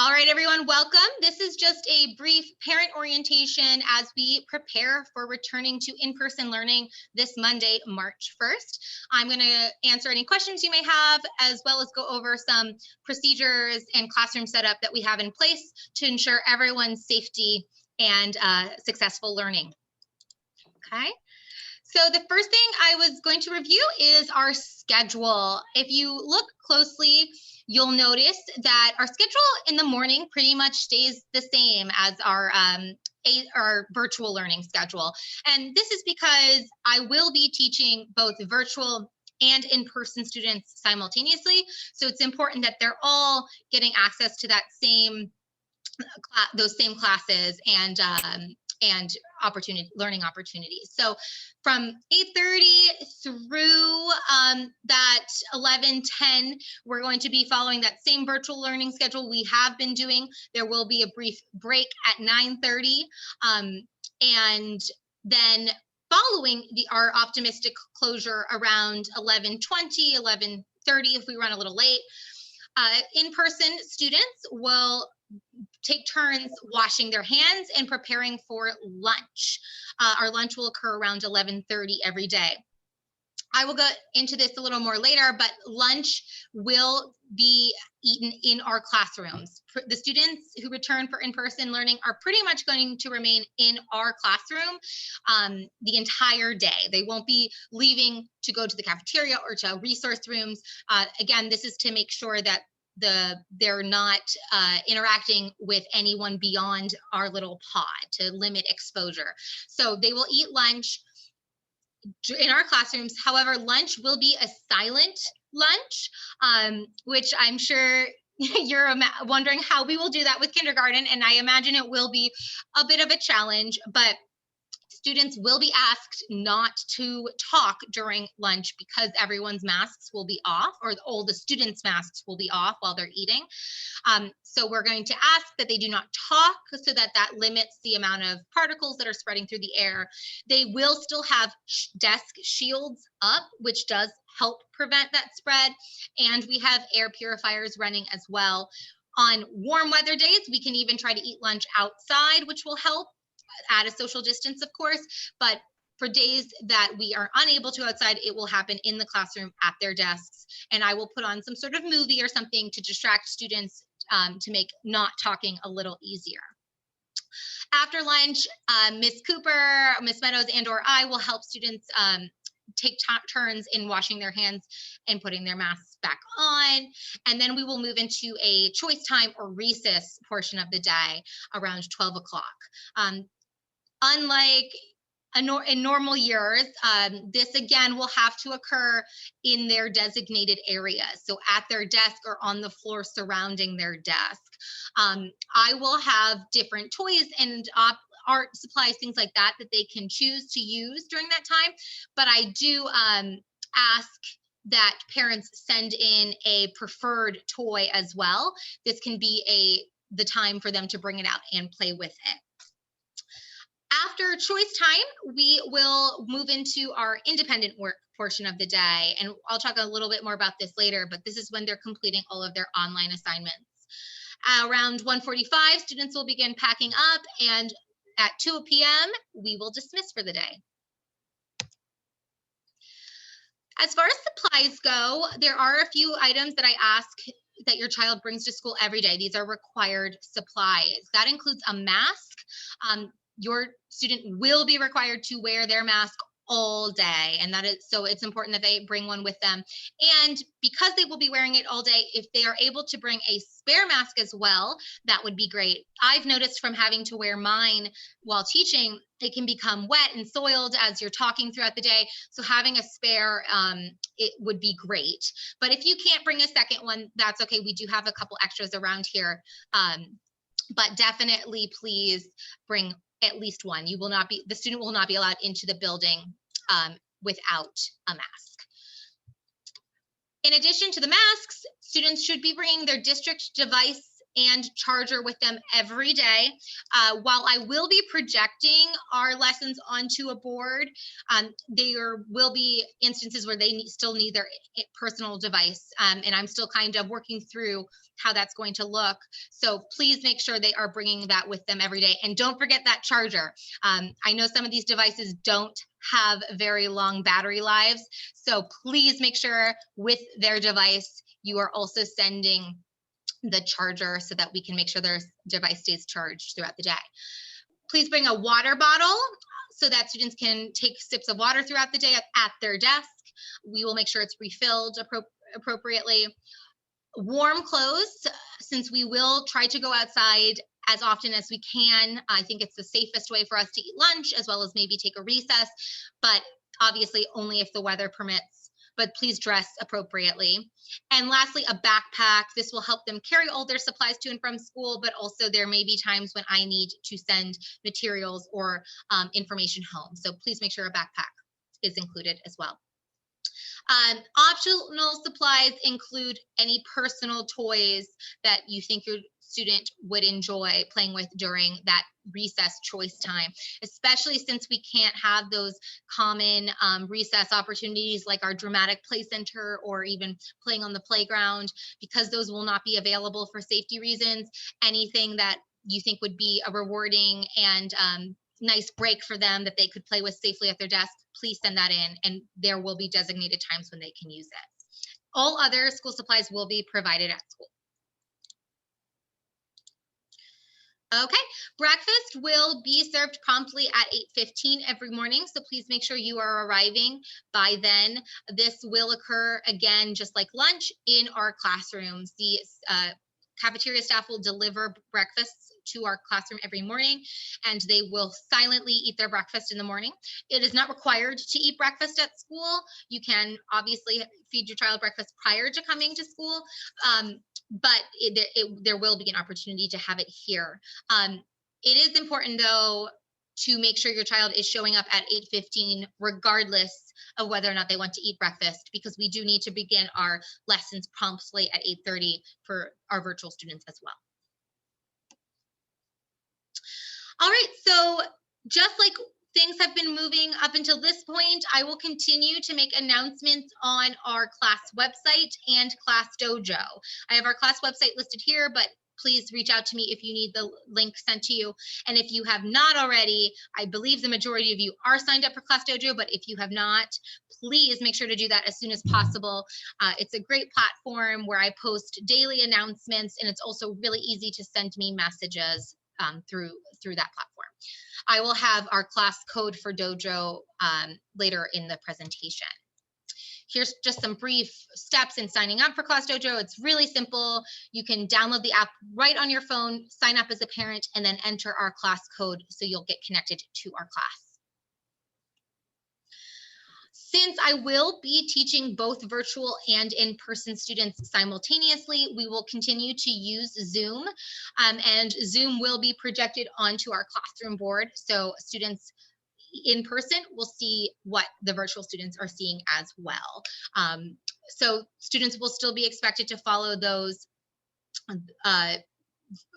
All right, everyone, welcome. This is just a brief parent orientation as we prepare for returning to in-person learning this Monday, March 1st. I'm going to answer any questions you may have, as well as go over some procedures and classroom setup that we have in place to ensure everyone's safety and successful learning. Okay. So the first thing I was going to review is our schedule. If you look closely, you'll notice that our schedule in the morning pretty much stays the same as our virtual learning schedule. And this is because I will be teaching both virtual and in-person students simultaneously. So it's important that they're all getting access to that same those same classes and learning opportunities. So from 8:30 through that 11:10, we're going to be following that same virtual learning schedule we have been doing. There will be a brief break at 9:30, and then following our optimistic closure around 11:20, 11:30 if we run a little late. In-person students will take turns washing their hands and preparing for lunch. Our lunch will occur around 11:30 every day. I will go into this a little more later, but lunch will be eaten in our classrooms. The students who return for in-person learning are pretty much going to remain in our classroom the entire day. They won't be leaving to go to the cafeteria or to resource rooms. Again, this is to make sure that they're not interacting with anyone beyond our little pod to limit exposure. So they will eat lunch in our classrooms. However, lunch will be a silent lunch, which I'm sure you're wondering how we will do that with kindergarten. And I imagine it will be a bit of a challenge, but students will be asked not to talk during lunch because everyone's masks will be off, or all the students' masks will be off while they're eating. So we're going to ask that they do not talk so that limits the amount of particles that are spreading through the air. They will still have desk shields up, which does help prevent that spread. And we have air purifiers running as well. On warm weather days, we can even try to eat lunch outside, which will help at a social distance, of course, but for days that we are unable to outside, it will happen in the classroom at their desks. And I will put on some sort of movie or something to distract students to make not talking a little easier. After lunch, Miss Cooper, Miss Meadows, and/or I will help students take turns in washing their hands and putting their masks back on. And then we will move into a choice time or recess portion of the day around 12 o'clock. Unlike in normal years, this again will have to occur in their designated areas. So at their desk or on the floor surrounding their desk. I will have different toys and art supplies, things like that they can choose to use during that time. But I do ask that parents send in a preferred toy as well. This can be the time for them to bring it out and play with it. After choice time, we will move into our independent work portion of the day. And I'll talk a little bit more about this later, but this is when they're completing all of their online assignments. Around 1:45, students will begin packing up, and at 2 p.m., we will dismiss for the day. As far as supplies go, there are a few items that I ask that your child brings to school every day. These are required supplies. That includes a mask. Your student will be required to wear their mask all day, and so it's important that they bring one with them. And because they will be wearing it all day, if they are able to bring a spare mask as well, that would be great. I've noticed from having to wear mine while teaching, it can become wet and soiled as you're talking throughout the day. So having a spare, it would be great. But if you can't bring a second one, that's okay. We do have a couple extras around here. But definitely please bring at least one. The student will not be allowed into the building without a mask. In addition to the masks, students should be bringing their district device and charger with them every day. While I will be projecting our lessons onto a board, there will be instances where they still need their personal device, and I'm still kind of working through how that's going to look. So please make sure they are bringing that with them every day. And don't forget that charger. I know some of these devices don't have very long battery lives, so please make sure with their device, you are also sending the charger so that we can make sure their device stays charged throughout the day. Please bring a water bottle so that students can take sips of water throughout the day at their desk. We will make sure it's refilled appropriately. Warm clothes, since we will try to go outside as often as we can. I think it's the safest way for us to eat lunch, as well as maybe take a recess, but obviously only if the weather permits. But please dress appropriately. And lastly, a backpack. This will help them carry all their supplies to and from school, but also there may be times when I need to send materials or information home. So please make sure a backpack is included as well. Optional supplies include any personal toys that you think your student would enjoy playing with during that recess choice time, especially since we can't have those common recess opportunities like our dramatic play center or even playing on the playground, because those will not be available for safety reasons. Anything that you think would be a rewarding and nice break for them that they could play with safely at their desk, please send that in, and there will be designated times when they can use it. All other school supplies will be provided at school. Okay, breakfast will be served promptly at 8:15 every morning, so please make sure you are arriving by then. This will occur again, just like lunch, in our classrooms. The cafeteria staff will deliver breakfasts to our classroom every morning, and they will silently eat their breakfast in the morning. It is not required to eat breakfast at school. You can obviously feed your child breakfast prior to coming to school, but there will be an opportunity to have it here. It is important, though, to make sure your child is showing up at 8:15 regardless of whether or not they want to eat breakfast, because we do need to begin our lessons promptly at 8:30 for our virtual students as well. All right, so just like things have been moving up until this point, I will continue to make announcements on our class website and Class Dojo. I have our class website listed here, but please reach out to me if you need the link sent to you. And if you have not already, I believe the majority of you are signed up for Class Dojo, but if you have not, please make sure to do that as soon as possible. It's a great platform where I post daily announcements, and it's also really easy to send me messages through that platform. I will have our class code for Dojo later in the presentation. Here's just some brief steps in signing up for Class Dojo. It's really simple. You can download the app right on your phone, sign up as a parent, and then enter our class code so you'll get connected to our class. Since I will be teaching both virtual and in-person students simultaneously, we will continue to use Zoom, and Zoom will be projected onto our classroom board. So students in person will see what the virtual students are seeing as well. So students will still be expected to follow those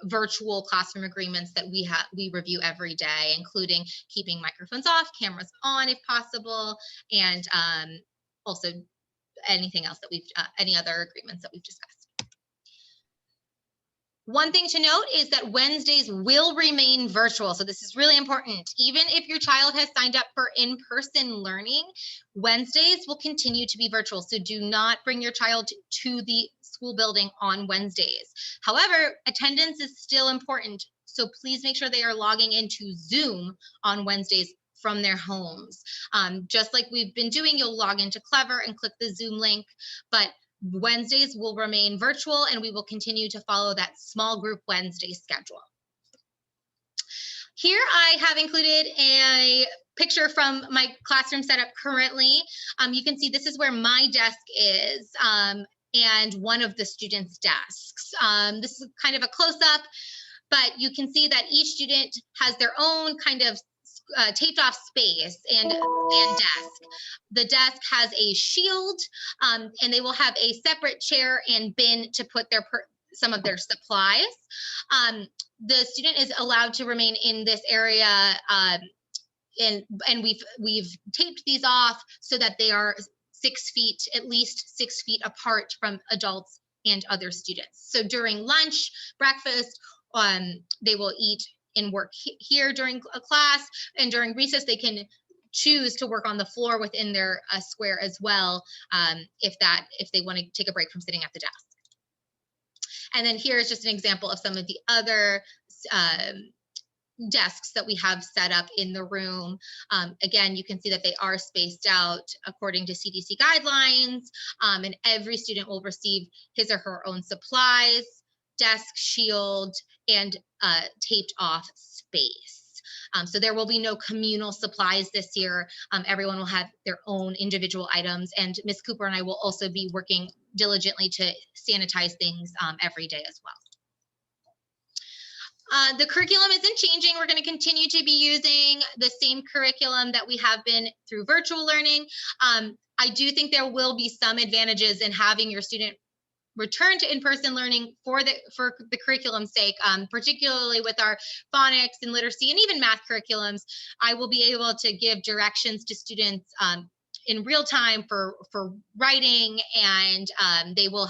virtual classroom agreements that we review every day, including keeping microphones off, cameras on if possible, and also anything else that any other agreements that we've discussed. One thing to note is that Wednesdays will remain virtual. So this is really important. Even if your child has signed up for in-person learning, Wednesdays will continue to be virtual. So do not bring your child to the school building on Wednesdays. However, attendance is still important. So please make sure they are logging into Zoom on Wednesdays from their homes. Just like we've been doing, you'll log into Clever and click the Zoom link, but Wednesdays will remain virtual, and we will continue to follow that small group Wednesday schedule. Here I have included a picture from my classroom setup currently. You can see this is where my desk is, and one of the students' desks. This is kind of a close-up, but you can see that each student has their own kind of taped off space and desk. The desk has a shield, and they will have a separate chair and bin to put their some of their supplies. The student is allowed to remain in this area, and we've taped these off so that they are 6 feet, at least 6 feet apart from adults and other students. So during lunch, breakfast, they will eat and work here during a class, and during recess they can choose to work on the floor within their square as well, if they want to take a break from sitting at the desk. And then here is just an example of some of the other desks that we have set up in the room. Again, you can see that they are spaced out according to CDC guidelines, and every student will receive his or her own supplies, desk, shield, and taped off space. So there will be no communal supplies this year. Everyone will have their own individual items, and Ms. Cooper and I will also be working diligently to sanitize things every day as well. The curriculum isn't changing. We're going to continue to be using the same curriculum that we have been through virtual learning. I do think there will be some advantages in having your student return to in-person learning for the curriculum's sake, particularly with our phonics and literacy and even math curriculums. I will be able to give directions to students in real time for writing, and they will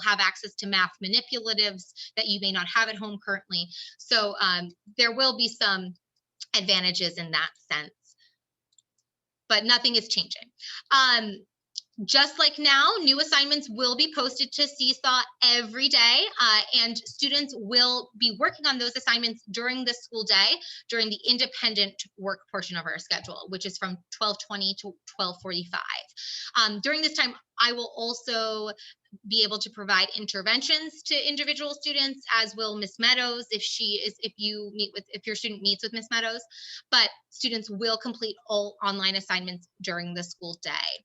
have access to math manipulatives that you may not have at home currently. So there will be some advantages in that sense, but nothing is changing. Just like now, new assignments will be posted to Seesaw every day, and students will be working on those assignments during the school day, during the independent work portion of our schedule, which is from 12:20 to 12:45. During this time, I will also be able to provide interventions to individual students, as will Miss Meadows if your student meets with Miss Meadows. But students will complete all online assignments during the school day.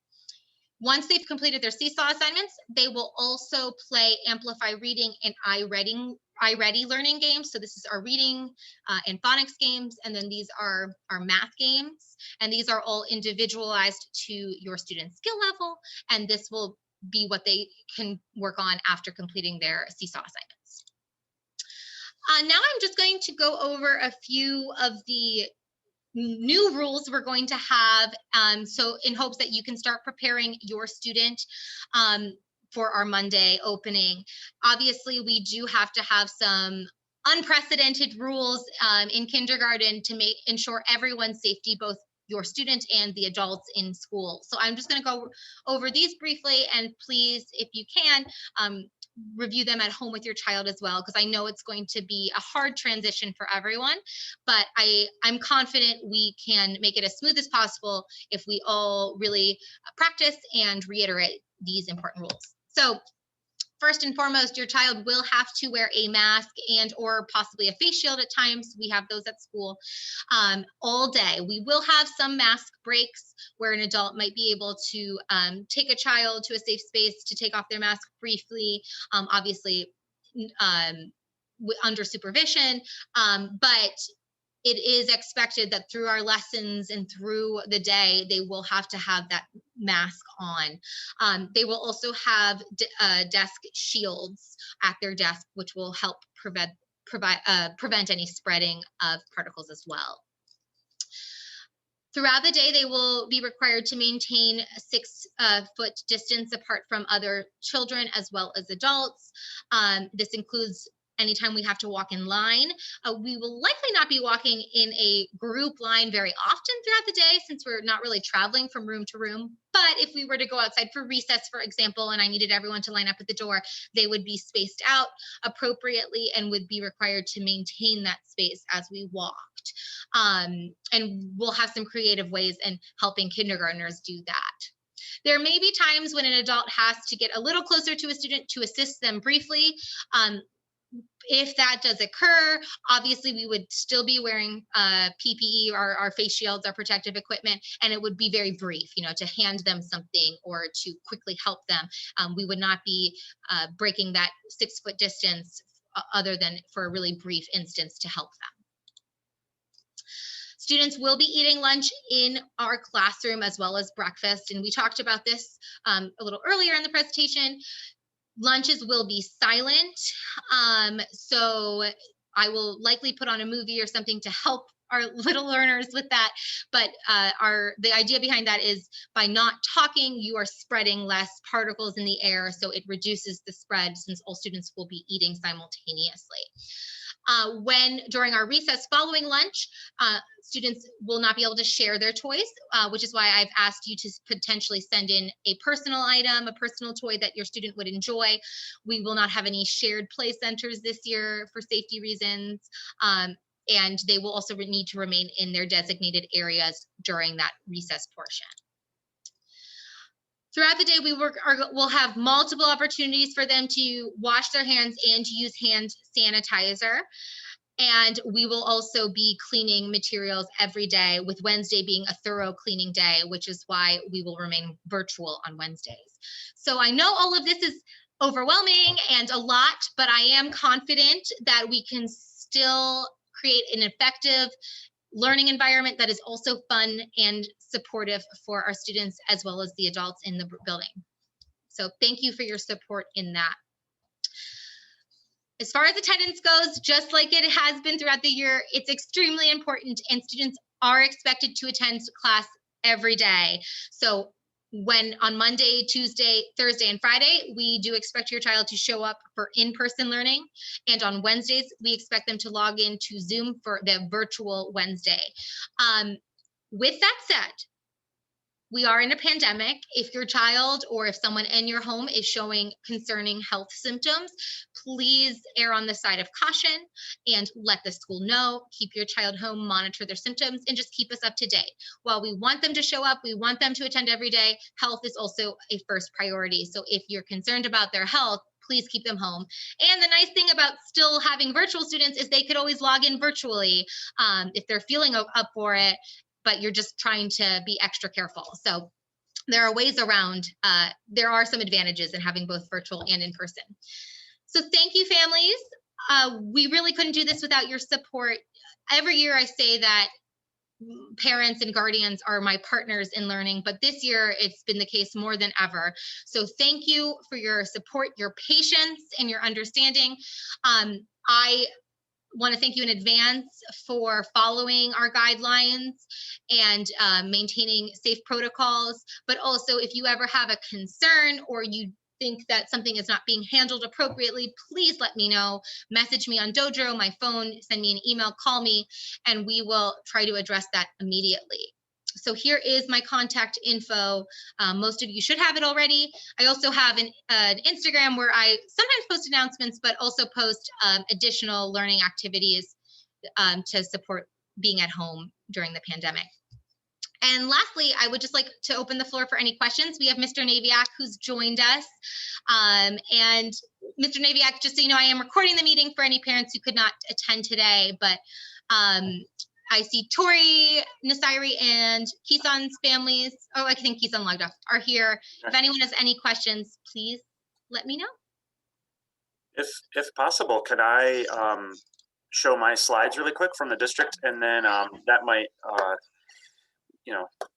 Once they've completed their Seesaw assignments, they will also play Amplify Reading and iReady learning games. So this is our reading and phonics games, and then these are our math games. And these are all individualized to your student's skill level, and this will be what they can work on after completing their Seesaw assignments. Now I'm just going to go over a few of the new rules we're going to have, so in hopes that you can start preparing your student for our Monday opening. Obviously, we do have to have some unprecedented rules in kindergarten to ensure everyone's safety, both your student and the adults in school. So I'm just going to go over these briefly, and please, if you can, review them at home with your child as well, because I know it's going to be a hard transition for everyone, but I'm confident we can make it as smooth as possible if we all really practice and reiterate these important rules. So first and foremost, your child will have to wear a mask and or possibly a face shield at times. We have those at school all day. We will have some mask breaks where an adult might be able to take a child to a safe space to take off their mask briefly, obviously under supervision, but it is expected that through our lessons and through the day, they will have to have that mask on. They will also have desk shields at their desk, which will help prevent any spreading of particles as well. Throughout the day, they will be required to maintain a 6-foot distance apart from other children as well as adults. This includes anytime we have to walk in line. We will likely not be walking in a group line very often throughout the day, since we're not really traveling from room to room. But if we were to go outside for recess, for example, and I needed everyone to line up at the door, they would be spaced out appropriately and would be required to maintain that space as we walked. And we'll have some creative ways in helping kindergartners do that. There may be times when an adult has to get a little closer to a student to assist them briefly. If that does occur, obviously we would still be wearing PPE, our face shields, our protective equipment, and it would be very brief, to hand them something or to quickly help them. We would not be breaking that 6-foot distance other than for a really brief instance to help them. Students will be eating lunch in our classroom as well as breakfast, and we talked about this a little earlier in the presentation. Lunches will be silent. So I will likely put on a movie or something to help our little learners with that. But the idea behind that is by not talking, you are spreading less particles in the air. So it reduces the spread since all students will be eating simultaneously. When during our recess following lunch, students will not be able to share their toys, which is why I've asked you to potentially send in a personal item, a personal toy that your student would enjoy. We will not have any shared play centers this year for safety reasons. And they will also need to remain in their designated areas during that recess portion. Throughout the day, we'll have multiple opportunities for them to wash their hands and use hand sanitizer. And we will also be cleaning materials every day, with Wednesday being a thorough cleaning day, which is why we will remain virtual on Wednesdays. So I know all of this is overwhelming and a lot, but I am confident that we can still create an effective learning environment that is also fun and supportive for our students as well as the adults in the building. So thank you for your support in that. As far as attendance goes, just like it has been throughout the year, it's extremely important, and students are expected to attend class every day. So when on Monday, Tuesday, Thursday, and Friday, we do expect your child to show up for in-person learning. And on Wednesdays, we expect them to log in to Zoom for the virtual Wednesday. With that said, we are in a pandemic. If your child or if someone in your home is showing concerning health symptoms, please err on the side of caution and let the school know. Keep your child home, monitor their symptoms, and just keep us up to date. While we want them to show up, we want them to attend every day, health is also a first priority. So if you're concerned about their health, please keep them home. And the nice thing about still having virtual students is they could always log in virtually if they're feeling up for it, but you're just trying to be extra careful. So there are ways around. There are some advantages in having both virtual and in person. So thank you, families. We really couldn't do this without your support. Every year I say that parents and guardians are my partners in learning, but this year it's been the case more than ever. So thank you for your support, your patience, and your understanding. I want to thank you in advance for following our guidelines and maintaining safe protocols. But also, if you ever have a concern or you think that something is not being handled appropriately, please let me know. Message me on Dojo, my phone, send me an email, call me, and we will try to address that immediately. So here is my contact info. Most of you should have it already. I also have an Instagram where I sometimes post announcements, but also post additional learning activities to support being at home during the pandemic. And lastly, I would just like to open the floor for any questions. We have Mr. Naviak who's joined us. And Mr. Naviak, just so you know, I am recording the meeting for any parents who could not attend today, but I see Tori, Nasiri, and Kisan's families. Oh, I think Kisan logged off, are here. If anyone has any questions, please let me know. If possible, could I show my slides really quick from the district, and then that might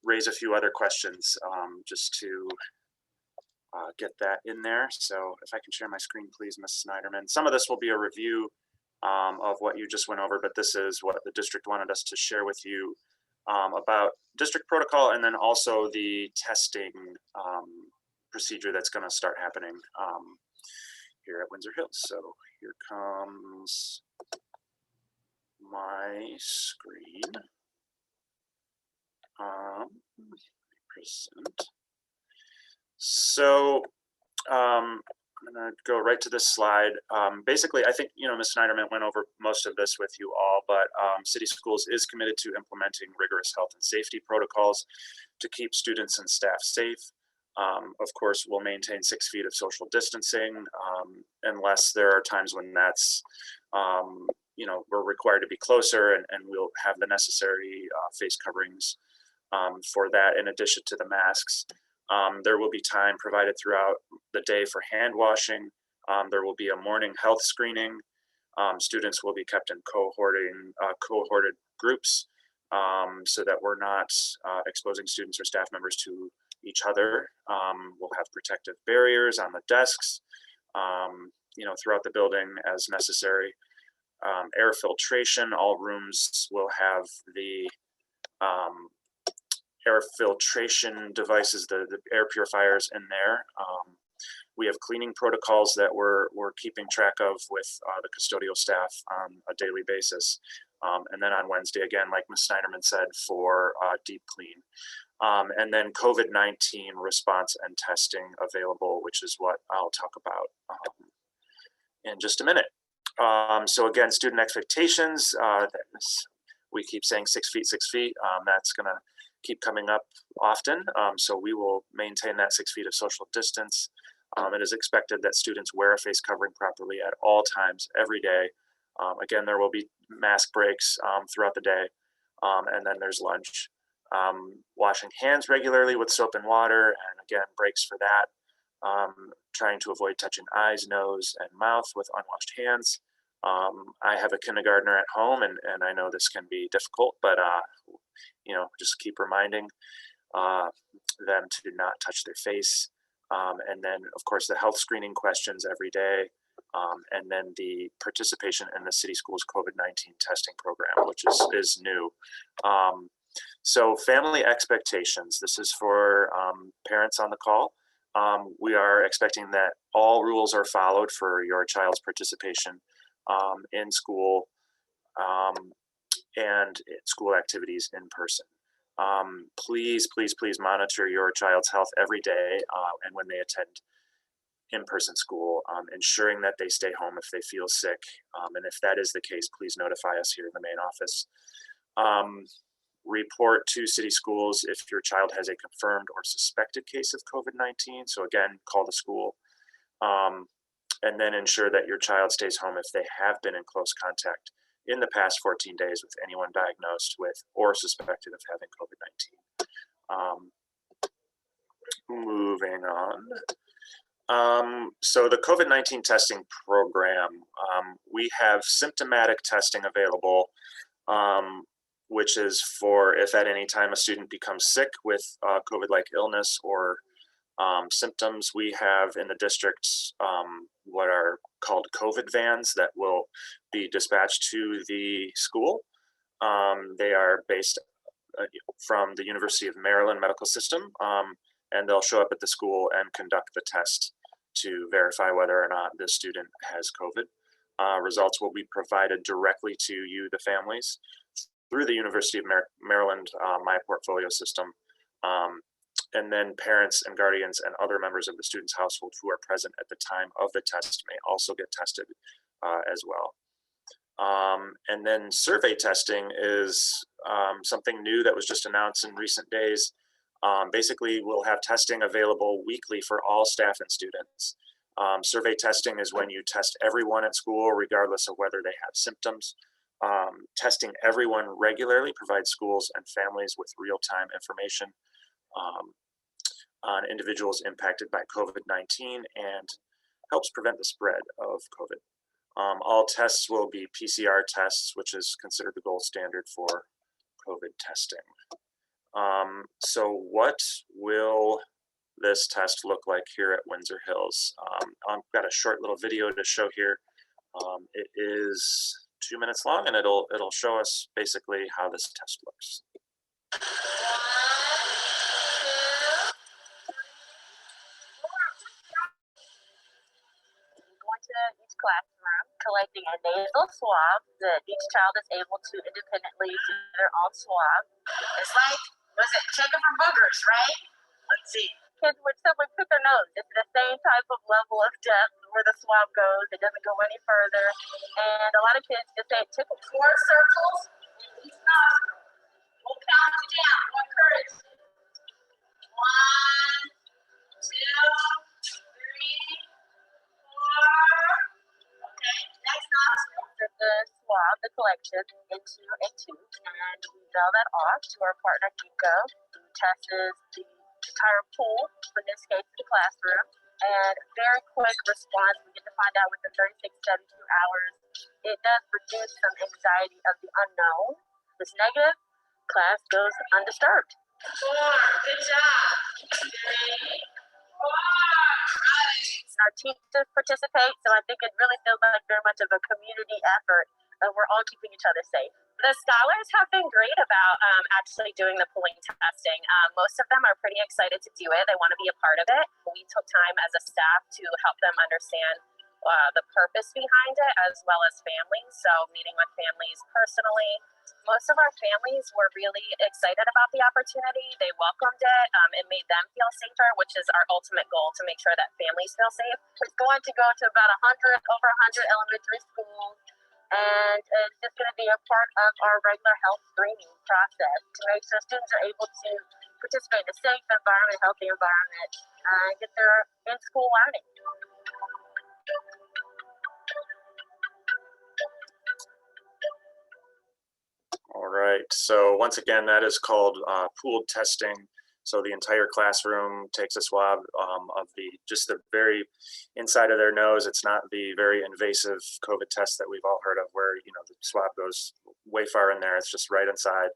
raise a few other questions just to get that in there. So if I can share my screen, please, Ms. Snyderman. Some of this will be a review of what you just went over, but this is what the district wanted us to share with you about district protocol, and then also the testing procedure that's going to start happening here at Windsor Hills. So here comes my screen. Present. So I'm going to go right to this slide. Basically, I think, Ms. Snyderman went over most of this with you all, but City Schools is committed to implementing rigorous health and safety protocols to keep students and staff safe. Of course, we'll maintain 6 feet of social distancing unless there are times when that's, we're required to be closer, and we'll have the necessary face coverings for that in addition to the masks. There will be time provided throughout the day for hand washing. There will be a morning health screening. Students will be kept in cohorted groups so that we're not exposing students or staff members to each other. We'll have protective barriers on the desks. throughout the building as necessary. Air filtration, all rooms will have the air filtration devices, the air purifiers in there. We have cleaning protocols that we're keeping track of with the custodial staff on a daily basis. And then on Wednesday, again, like Ms. Snyderman said, for deep clean. And then COVID-19 response and testing available, which is what I'll talk about in just a minute. So again, student expectations, we keep saying 6 feet, 6 feet. That's gonna keep coming up often. So we will maintain that 6 feet of social distance. It is expected that students wear a face covering properly at all times, every day. Again, there will be mask breaks throughout the day, and then there's lunch. Washing hands regularly with soap and water, and again, breaks for that. Trying to avoid touching eyes, nose, and mouth with unwashed hands. I have a kindergartner at home, and I know this can be difficult, but just keep reminding them to not touch their face. And then, of course, the health screening questions every day, and then the participation in the city schools COVID-19 testing program, which is new. So family expectations, this is for parents on the call. We are expecting that all rules are followed for your child's participation in school and school activities in person. Please monitor your child's health every day and when they attend in-person school, ensuring that they stay home if they feel sick. And if that is the case, please notify us here in the main office. Report to city schools if your child has a confirmed or suspected case of COVID-19. So again, call the school. And then ensure that your child stays home if they have been in close contact in the past 14 days with anyone diagnosed with or suspected of having COVID-19. Moving on. So the COVID-19 testing program, we have symptomatic testing available, which is for if at any time a student becomes sick with COVID-like illness or symptoms. We have in the district what are called COVID vans that will be dispatched to the school. They are based from the University of Maryland Medical System, and they'll show up at the school and conduct the test to verify whether or not the student has COVID. Results will be provided directly to you, the families, through the University of Maryland My Portfolio system. And then parents and guardians and other members of the student's household who are present at the time of the test may also get tested as well. And then survey testing is something new that was just announced in recent days. Basically, we'll have testing available weekly for all staff and students. Survey testing is when you test everyone at school, regardless of whether they have symptoms. Testing everyone regularly provides schools and families with real-time information on individuals impacted by COVID-19 and helps prevent the spread of COVID. All tests will be PCR tests, which is considered the gold standard for COVID testing. So what will this test look like here at Windsor Hills? I've got a short little video to show here. It is 2 minutes long, and it'll show us basically how this test looks. Each classroom, collecting a nasal swab that each child is able to independently do their own swab. It's like, checking for boogers, right? Let's see. Kids would simply pick their nose. It's the same type of level of depth where the swab goes. It doesn't go any further. And a lot of kids just say it tickles. 4 circles in each nostril. We'll count you down. One courage. 1, 2, 3, 4. Okay, next nostril. The swab, the collection, into a tube, and we dial that off to our partner Ginkgo, who tests the entire pool, in this case the classroom, and very quick response. We get to find out within 36, 72 hours. It does reduce some anxiety of the unknown. If it's negative, class goes undisturbed. 4, good job. 3, 4, Our teachers participate, so I think it really feels like very much of a community effort, and we're all keeping each other safe. The scholars have been great about actually doing the pooling testing. Most of them are pretty excited to do it. They want to be a part of it. We took time as a staff to help them understand the purpose behind it, as well as families. So meeting with families personally. Most of our families were really excited about the opportunity. They welcomed it. It made them feel safer, which is our ultimate goal, to make sure that families feel safe. It's going to go to about over 100 elementary schools, and it's just going to be a part of our regular health screening process to make sure students are able to participate in a safe environment, healthy environment, and get their in-school learning. All right, so once again, that is called pooled testing. So the entire classroom takes a swab of just the very inside of their nose. It's not the very invasive COVID test that we've all heard of, where the swab goes way far in there. It's just right inside.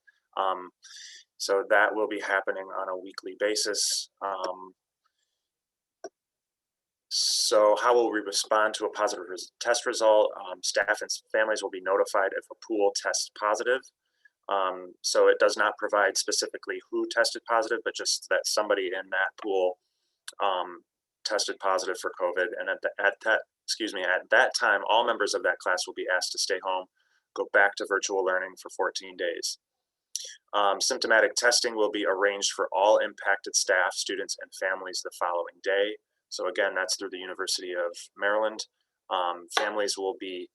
So that will be happening on a weekly basis. So how will we respond to a positive test result? Staff and families will be notified if a pool tests positive. So it does not provide specifically who tested positive, but just that somebody in that pool tested positive for COVID. And at that time, all members of that class will be asked to stay home, go back to virtual learning for 14 days. Symptomatic testing will be arranged for all impacted staff, students, and families the following day. So again, that's through the University of Maryland. Families will be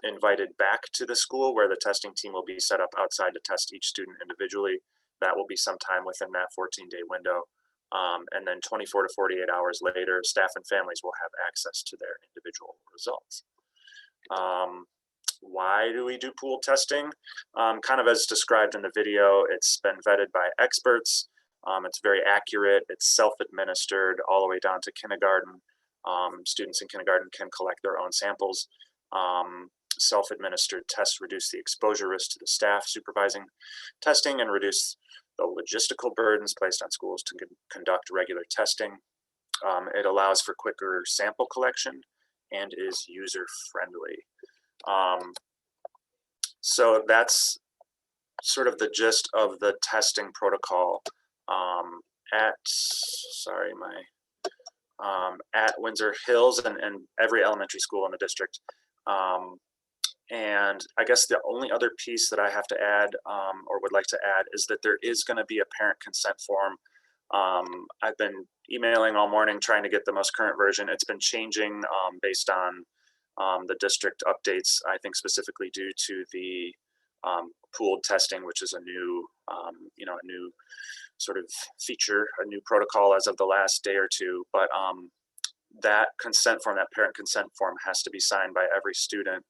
invited back to the school where the testing team will be set up outside to test each student individually. That will be sometime within that 14-day window. And then 24 to 48 hours later, staff and families will have access to their individual results. Why do we do pool testing? Kind of as described in the video, it's been vetted by experts. It's very accurate. It's self-administered all the way down to kindergarten. Students in kindergarten can collect their own samples. Self-administered tests reduce the exposure risk to the staff supervising testing and reduce the logistical burdens placed on schools to conduct regular testing. It allows for quicker sample collection and is user-friendly. So that's sort of the gist of the testing protocol at Windsor Hills and every elementary school in the district. And I guess the only other piece that I have to add or would like to add is that there is going to be a parent consent form. I've been emailing all morning trying to get the most current version. It's been changing based on the district updates, I think specifically due to the pooled testing, which is a new, a new sort of feature, a new protocol as of the last day or two. But that consent form, that parent consent form, has to be signed by every student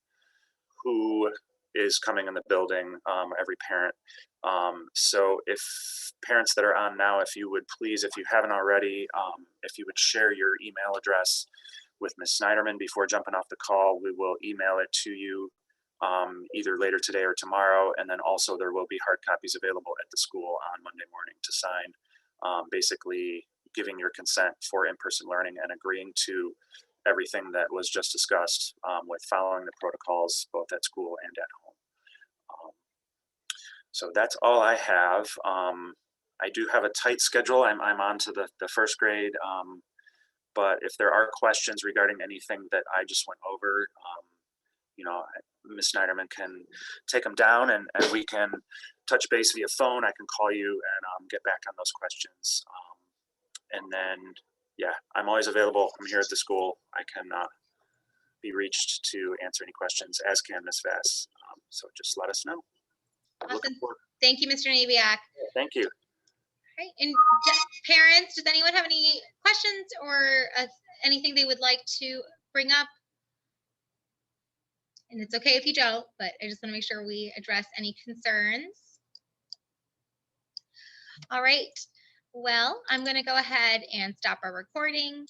who is coming in the building, every parent. So if parents that are on now, if you would please, if you haven't already, if you would share your email address with Ms. Snyderman before jumping off the call, we will email it to you either later today or tomorrow. And then also there will be hard copies available at the school on Monday morning to sign, basically giving your consent for in-person learning and agreeing to everything that was just discussed with following the protocols both at school and at home. So that's all I have. I do have a tight schedule. I'm on to the first grade, but if there are questions regarding anything that I just went over, Ms. Snyderman can take them down and we can touch base via phone. I can call you and get back on those questions. And then, yeah, I'm always available. I'm here at the school. I can be reached to answer any questions, as can Ms. Vass. So just let us know. Awesome. Thank you, Mr. Nabiak. Thank you. All right. And parents, does anyone have any questions or anything they would like to bring up? And it's okay if you don't, but I just want to make sure we address any concerns. All right. Well, I'm going to go ahead and stop our recording.